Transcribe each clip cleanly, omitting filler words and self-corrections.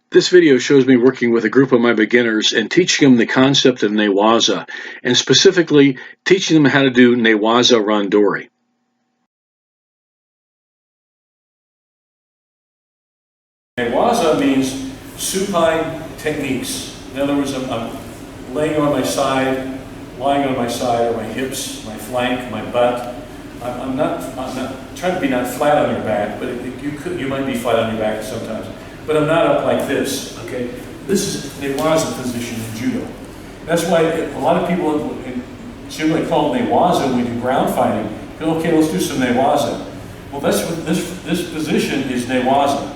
This video shows me working with a group of my beginners and teaching them the concept of Newaza, and specifically teaching them how to do Newaza Randori. Newaza means supine techniques. In other words, I'm laying on my side, lying on my side, or my hips, my flank, my butt. I'm not trying to be not flat on your back, but you might be flat on your back sometimes. But I'm not up like this, okay? This is Newaza position in judo. That's why a lot of people generally call it Newaza when we do ground fighting. Go, okay, let's do some Newaza. Well, that's what this position is Newaza,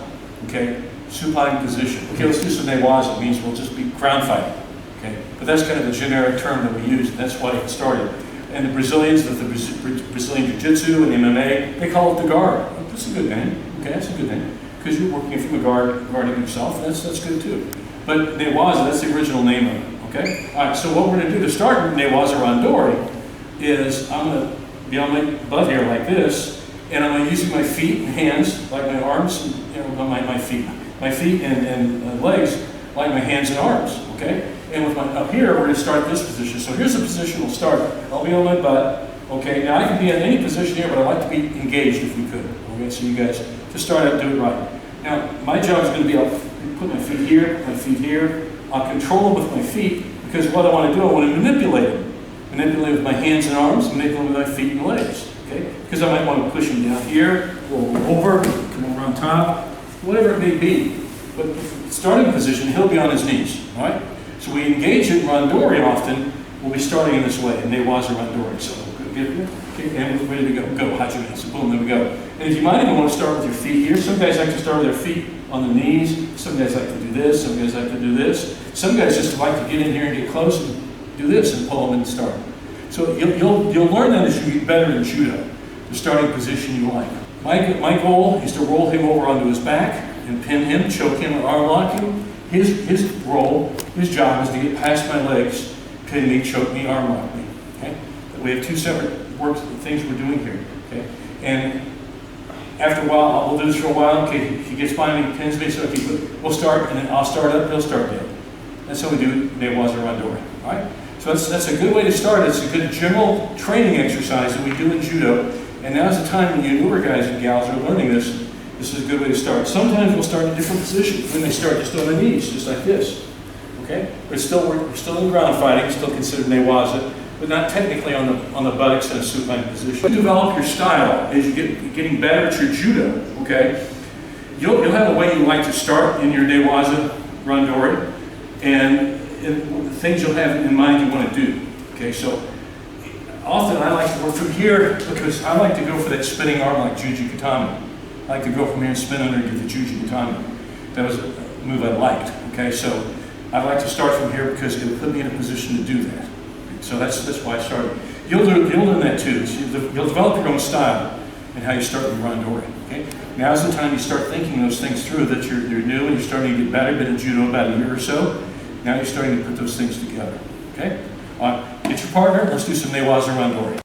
okay? Supine position. Okay, let's do some Newaza. It means we'll just be ground fighting, okay? But that's kind of the generic term that we use, and that's why it started. And the Brazilians, with the Brazilian Jiu-Jitsu and MMA, they call it the guard. That's a good name, okay? That's a good name. Because you're working from a guard, guarding yourself, that's good too. But Newaza, that's the original name of it, okay? All right, so what we're going to do to start Newaza Randori is I'm going to be on my butt here like this, and I'm going to use my feet and hands, like my arms, and my feet and legs, like my hands and arms, okay? And with my up here, we're going to start this position. So here's the position we'll start. I'll be on my butt, okay? Now I can be in any position here, but I'd like to be engaged if we could, okay? So you guys, to start out, do it right. Now, my job is going to be, I'll put my feet here. I'll control them with my feet, because what I want to do, I want to manipulate them. Manipulate with my hands and arms, manipulate with my feet and legs, okay? Because I might want to push them down here, go over, come over on top, whatever it may be. But the starting position, he'll be on his knees, all right? So we engage in Randori often, we'll be starting in this way, in Newaza Randori. So we'll get here, okay, and we're ready to go. Go, Hajime. So boom, there we go. And if you might even want to start with your feet here, some guys like to start with their feet on the knees, some guys like to do this, some guys like to do this. Some guys just like to get in here and get close and do this and pull them and start. So you'll learn that as you get better in judo, the starting position you like. My goal is to roll him over onto his back and pin him, choke him, or arm lock him. His role, his job is to get past my legs, pin me, choke me, arm lock me. Okay? We have two separate things we're doing here. Okay? And after a while, we'll do this for a while. Okay, he gets by me, pins me, so we'll start, and then I'll start up, he'll start down. That's how we do Newaza Randori. All right? So that's a good way to start. It's a good general training exercise that we do in judo. And now's the time when you newer guys and gals are learning this. This is a good way to start. Sometimes we'll start in a different position. When they start just on the knees, just like this. Okay? But still, we're still in ground fighting, still considered Newaza, but not technically on the buttocks in a supine position. To develop your style as you getting better at your judo, okay? You'll have a way you like to start in your Newaza Randori, and the things you'll have in mind you want to do. Okay, so often I like to work from here because I like to go for that spinning arm like Juji Katami. I like to go from here and spin under and get the Juji Katami. That was a move I liked. Okay, so I like to start from here because it'll put me in a position to do that. So that's why I started. You'll learn that too. So you'll develop your own style and how you start with Randori. Okay, now's the time you start thinking those things through. That you're new and you're starting to get better. Been in judo about a year or so. Now you're starting to put those things together. Okay, get your partner. Let's do some Newaza Randori.